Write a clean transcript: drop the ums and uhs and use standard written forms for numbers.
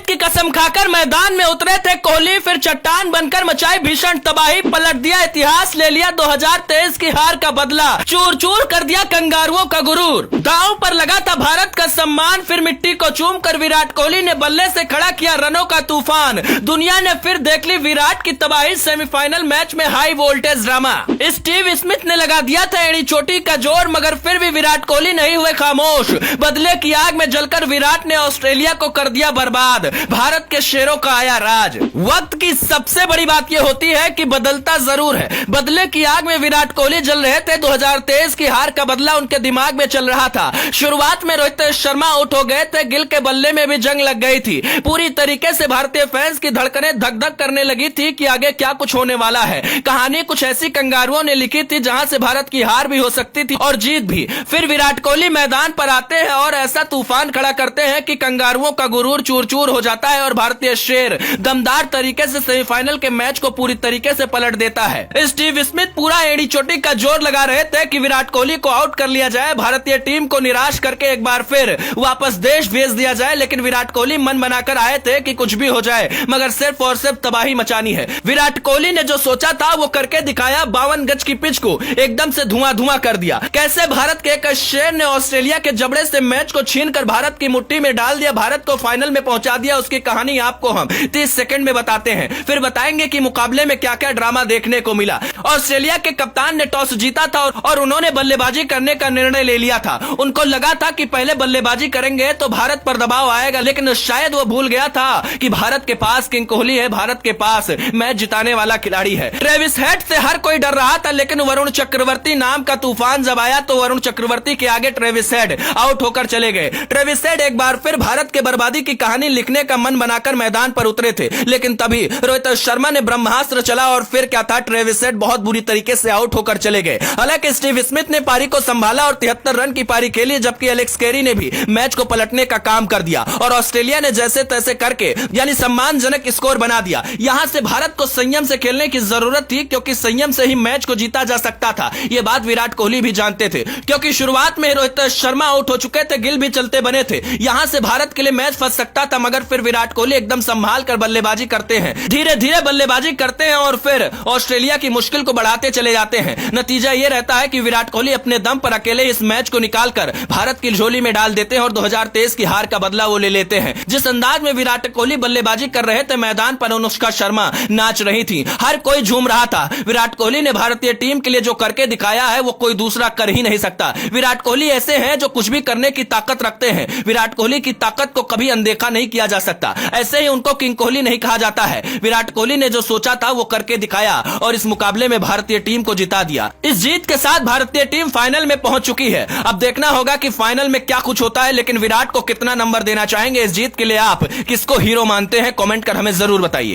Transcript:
जीत की कसम खाकर मैदान में उतरे थे कोहली, फिर चट्टान बनकर मचाई भीषण तबाही, पलट दिया इतिहास, ले लिया 2023 की हार का बदला, चूर चूर कर दिया कंगारुओं का गुरूर। दांव पर लगा था भारत का सम्मान, फिर मिट्टी को चूम कर विराट कोहली ने बल्ले से खड़ा किया रनों का तूफान। दुनिया ने फिर देख ली विराट की तबाही, सेमीफाइनल मैच में high voltage drama. Steve Smith ने लगा दिया था एड़ी चोटी का जोर, मगर फिर भी विराट कोहली नहीं हुए खामोश। बदले की आग में जलकर विराट ने ऑस्ट्रेलिया को कर दिया बर्बाद, भारत के शेरों का आया राज। वक्त की सबसे बड़ी बात यह होती है कि बदलता जरूर है। बदले की आग में विराट कोहली जल रहे थे, 2023 की हार का बदला उनके दिमाग में चल रहा था। शुरुआत में रोहित शर्मा आउट हो गए थे, गिल के बल्ले में भी जंग लग गई थी। पूरी तरीके से भारतीय फैंस की धड़कनें धक धक करने लगी थी कि आगे क्या कुछ होने वाला है। कहानी कुछ ऐसी कंगारुओं ने लिखी थी जहां से भारत की हार भी हो सकती थी और जीत भी। फिर विराट कोहली मैदान पर आते हैं और ऐसा तूफान खड़ा करते हैं कि कंगारुओं का गुरूर चूर चूर हो जाता है और भारतीय शेर दमदार तरीके से सेमीफाइनल के मैच को पूरी तरीके से पलट देता है। स्टीव स्मिथ पूरा एड़ी चोटी का जोर लगा रहे थे कि विराट कोहली को आउट कर लिया जाए, भारतीय टीम को निराश करके एक बार फिर वापस देश भेज दिया जाए। लेकिन विराट कोहली मन बनाकर आए थे कि कुछ भी हो जाए मगर सिर्फ और सिर्फ तबाही मचानी है। विराट कोहली ने जो सोचा था वो करके दिखाया, 52 गज की पिच को एकदम से धुआं धुआं कर दिया। कैसे भारत के एक शेर ने ऑस्ट्रेलिया के जबड़े से मैच को छीनकर भारत की मुट्ठी में डाल दिया, भारत को फाइनल में पहुंचा दिया, उसकी कहानी आपको हम 30 सेकंड में बताते हैं। फिर बताएंगे कि मुकाबले में क्या क्या ड्रामा देखने को मिला। ऑस्ट्रेलिया के कप्तान ने टॉस जीता था और उन्होंने बल्लेबाजी करने का निर्णय ले लिया था। उनको लगा था कि पहले बल्लेबाजी करेंगे तो भारत पर दबाव आएगा, लेकिन शायद वो भूल गया था कि भारत के पास किंग कोहली है, भारत के पास मैच जिताने वाला खिलाड़ी है। ट्रेविस हेड से हर कोई डर रहा था, लेकिन वरुण चक्रवर्ती नाम का तूफान जब आया तो वरुण चक्रवर्ती के आगे ट्रेविस हेड आउट होकर चले गए। ट्रेविस हेड एक बार फिर भारत के बर्बादी की कहानी लिखने का मन बनाकर मैदान पर उतरे थे, लेकिन तभी रोहित शर्मा ने ब्रह्मास्त्र चला और फिर क्या था, ट्रेविस हेड बहुत बुरी तरीके से आउट होकर चले गए। हालांकि स्टीव स्मिथ ने पारी को संभाला और 73 रन की पारी खेली, जबकि एलेक्स कैरी ने भी मैच को पलटने का काम कर दिया और ऑस्ट्रेलिया ने जैसे तैसे करके यानी सम्मानजनक स्कोर बना दिया। यहां से भारत को संयम से खेलने की जरूरत थी, क्योंकि संयम से ही मैच को जीता जा सकता था। यह बात विराट कोहली भी जानते थे, क्योंकि शुरुआत में रोहित शर्मा आउट हो चुके थे, गिल भी चलते बने थे। यहां से भारत के लिए मैच फंस सकता था, मगर फिर विराट कोहली एकदम संभाल कर बल्लेबाजी करते हैं, धीरे धीरे बल्लेबाजी करते हैं और फिर ऑस्ट्रेलिया की मुश्किल को बढ़ाते चले जाते हैं। नतीजा यह रहता है कि विराट कोहली अपने दम पर अकेले इस मैच को निकालकर भारत की झोली में डाल देते हैं और 2023 की हार का बदला वो ले लेते हैं। जिस अंदाज में विराट कोहली बल्लेबाजी कर रहे थे, मैदान पर अनुष्का शर्मा नाच रही थी, हर कोई झूम रहा था। विराट कोहली ने भारतीय टीम के लिए जो करके दिखाया है वो कोई दूसरा कर ही नहीं सकता। विराट कोहली ऐसे हैं जो कुछ भी करने की ताकत रखते हैं। विराट कोहली की ताकत को कभी अनदेखा नहीं किया जा सकता, ऐसे ही उनको किंग कोहली नहीं कहा जाता है। विराट कोहली ने जो सोचा था वो करके दिखाया और इस मुकाबले में भारतीय टीम को जिता दिया। इस जीत के साथ भारतीय टीम फाइनल में पहुंच चुकी है। अब देखना होगा कि फाइनल में क्या कुछ होता है, लेकिन विराट को कितना नंबर देना चाहेंगे इस जीत के लिए, आप किसको हीरो मानते हैं, कमेंट कर हमें जरूर बताइए।